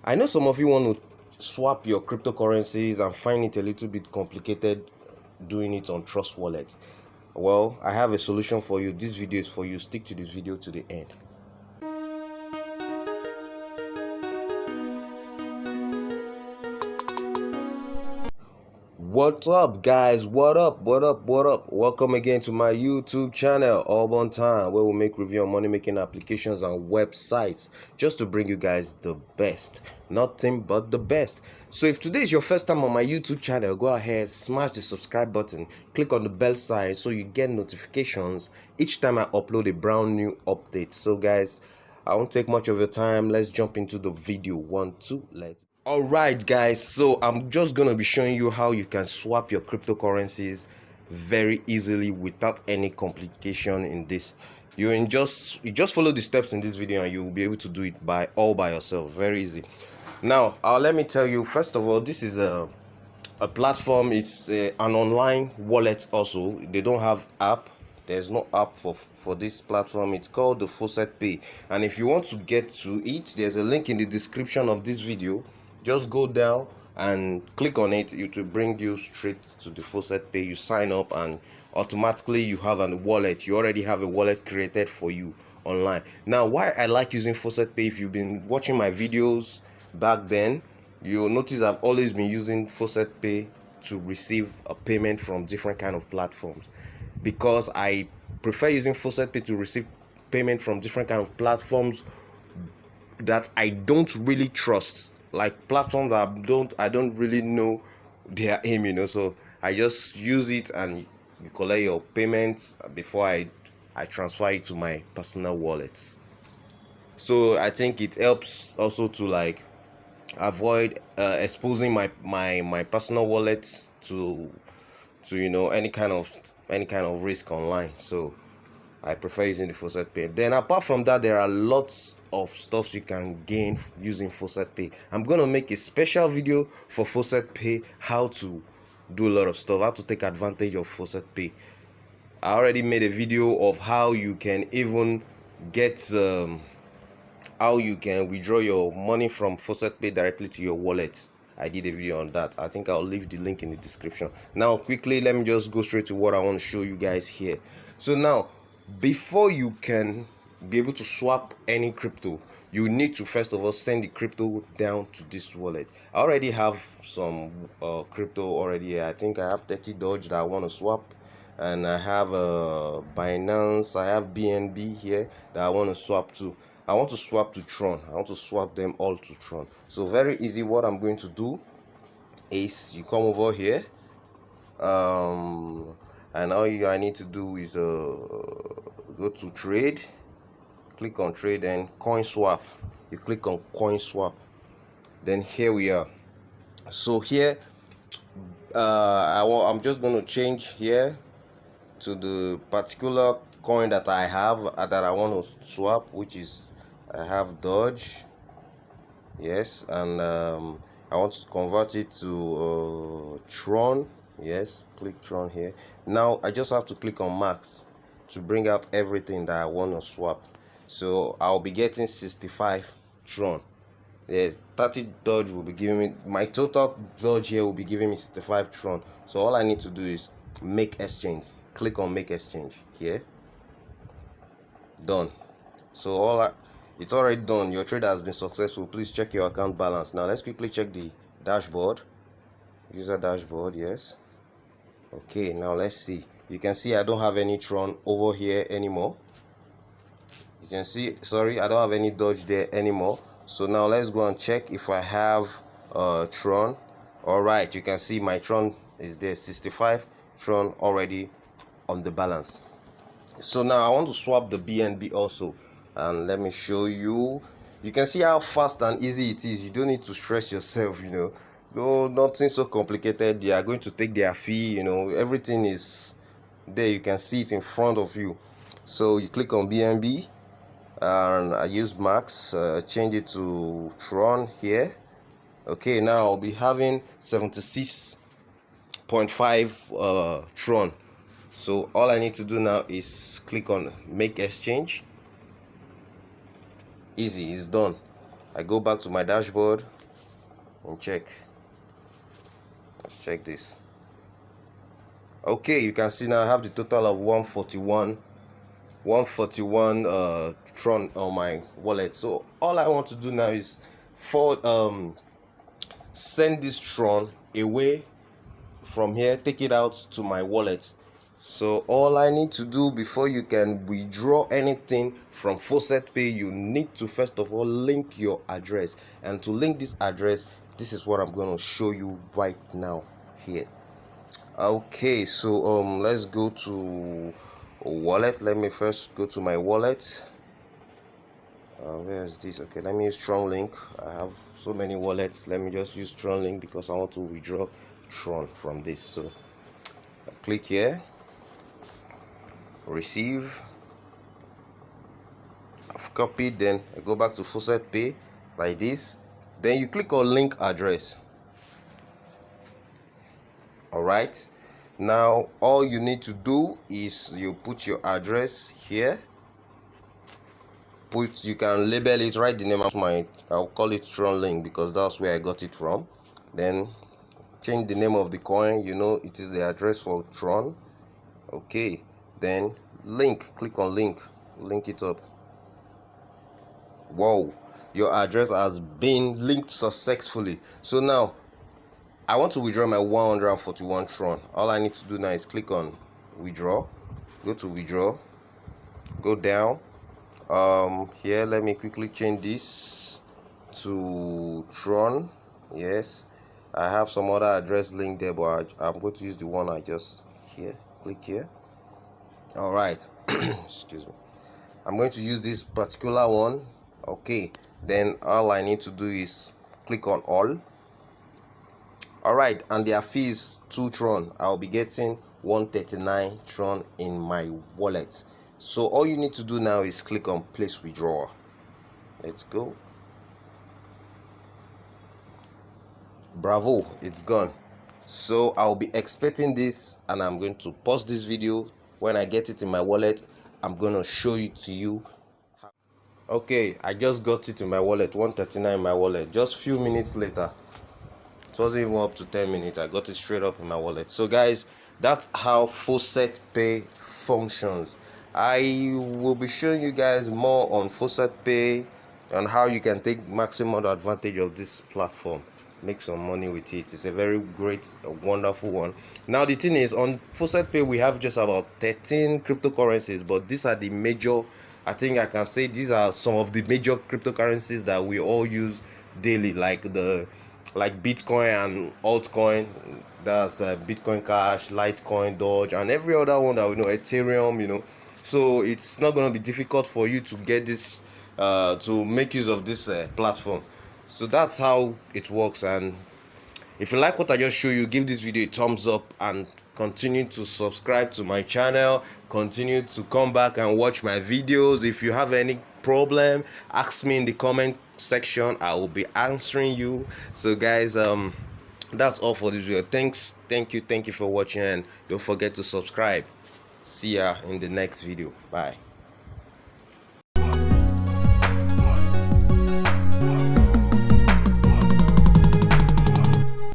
I know some of you want to swap your cryptocurrencies and find it a little bit complicated doing it on Trust Wallet. Well, I have a solution for you. This video is for you. Stick to this video to the end. What's up, guys? What up? Welcome again to my YouTube channel, All on Time, where we make review on money making applications and websites just to bring you guys the best, nothing but the best. So if today is your first time on my YouTube channel, go ahead, smash the subscribe button, click on the bell sign so you get notifications each time I upload a brand new update. So guys, I won't take much of your time. Let's jump into the video. 1 2 let's. Alright guys, so I'm just gonna be showing you how you can swap your cryptocurrencies very easily without any complication in this. You just follow the steps in this video and you'll be able to do it all by yourself. Very easy. Now let me tell you, first of all, this is a platform. It's an online wallet. Also, they don't have app. There's no app for this platform. It's called the Faucetpay, and if you want to get to it, there's a link in the description of this video. Just go down and click on it. It will bring you straight to the Faucetpay. You sign up and automatically you have a wallet. You already have a wallet created for you online. Now, why I like using Faucetpay, if you've been watching my videos back then, you'll notice I've always been using Faucetpay to receive a payment from different kind of platforms, because I prefer using Faucetpay to receive payment from different kind of platforms that I don't really trust, like platforms that I don't really know their aim, so I just use it and you collect your payments before I transfer it to my personal wallets. So I think it helps also to like avoid exposing my personal wallets to any kind of risk online. So I prefer using the Faucetpay. Then apart from that, there are lots of stuff you can gain using Faucetpay. I'm gonna make a special video for Faucetpay, how to do a lot of stuff, how to take advantage of Faucetpay. I already made a video of how you can even get how you can withdraw your money from Faucetpay directly to your wallet. I did a video on that. I think I'll leave the link in the description. Now quickly, let me just go straight to what I want to show you guys here. So now, before you can be able to swap any crypto, you need to first of all send the crypto down to this wallet. I already have some crypto already here. I think I have 30 Doge that I want to swap, and I have Binance, I have BNB here that I want to swap to. I want to swap to Tron. I want to swap them all to Tron. So very easy. What I'm going to do is you come over here, and all I need to do is go to trade, click on trade, and coin swap. You click on coin swap, then here we are. So here I'm just going to change here to the particular coin that I have that I want to swap, which is I have Doge. Yes, and I want to convert it to Tron. Yes, click Tron here. Now I just have to click on max to bring out everything that I want to swap. So I'll be getting 65 Tron. Yes, 30 Doge will be giving me, my total Doge here will be giving me 65 Tron. So all I need to do is make exchange. Click on make exchange here. Done. So it's already done. Your trade has been successful. Please check your account balance. Now let's quickly check the dashboard. User dashboard. Yes. Okay, now let's see. You can see I don't have any Tron over here anymore. You can see, sorry, I don't have any Doge there anymore. So now let's go and check if I have Tron. All right, you can see my Tron is there, 65 Tron already on the balance. So now I want to swap the BNB also, and let me show you. You can see how fast and easy it is. You don't need to stress yourself, no, nothing so complicated. They are going to take their fee, everything is there. You can see it in front of you. So you click on BNB, and I use max, change it to Tron here. Okay, now I'll be having 76.5 Tron. So all I need to do now is click on make exchange. Easy, it's done. I go back to my dashboard and check. Let's check this. Okay, you can see now I have the total of 141 Tron on my wallet. So all I want to do now is send this Tron away from here, take it out to my wallet. So all I need to do before you can withdraw anything from Faucetpay, you need to first of all link your address. And to link this address, this is what I'm going to show you right now here. Okay, so let's go to wallet. Let me first go to my wallet. Where is this? Okay, let me use Tron Link. I have so many wallets. Let me just use Tron Link because I want to withdraw Tron from this. So I click here, receive. I've copied, then I go back to Faucetpay like this. Then you click on link address. Alright, now all you need to do is you put your address here. You can label it, write the name of I'll call it Tron Link because that's where I got it from. Then change the name of the coin, you know it is the address for Tron. Okay, then link, click on link it up. Wow, your address has been linked successfully. So now I want to withdraw my 141 Tron. All I need to do now is click on withdraw, go to withdraw, go down. Here, let me quickly change this to Tron. Yes, I have some other address link there, but I'm going to use the one I just here. Click here. All right. Excuse me. I'm going to use this particular one. Okay, then all I need to do is click on all. Alright, and their fee is 2 Tron. I'll be getting 139 Tron in my wallet. So all you need to do now is click on place withdrawal. Let's go. Bravo, it's gone. So I'll be expecting this, and I'm going to pause this video. When I get it in my wallet, I'm going to show it to you. Okay, I just got it in my wallet, 139 in my wallet. Just few minutes later. It wasn't even up to 10 minutes. I got it straight up in my wallet. So guys, that's how Faucetpay functions. I will be showing you guys more on Faucetpay and how you can take maximum advantage of this platform, make some money with it. It's a very great, wonderful one. Now the thing is, on Faucetpay we have just about 13 cryptocurrencies, but these are the major, I think I can say these are some of the major cryptocurrencies that we all use daily, like Bitcoin and altcoin. That's Bitcoin Cash, Litecoin, Doge, and every other one that we know, Ethereum, you know. So it's not going to be difficult for you to get this, to make use of this platform. So that's how it works. And if you like what I just showed you, give this video a thumbs up and continue to subscribe to my channel. Continue to come back and watch my videos. If you have any problem, ask me in the comment section. I will be answering you. So guys, that's all for this video. Thank you for watching, and don't forget to subscribe. See ya in the next video. Bye.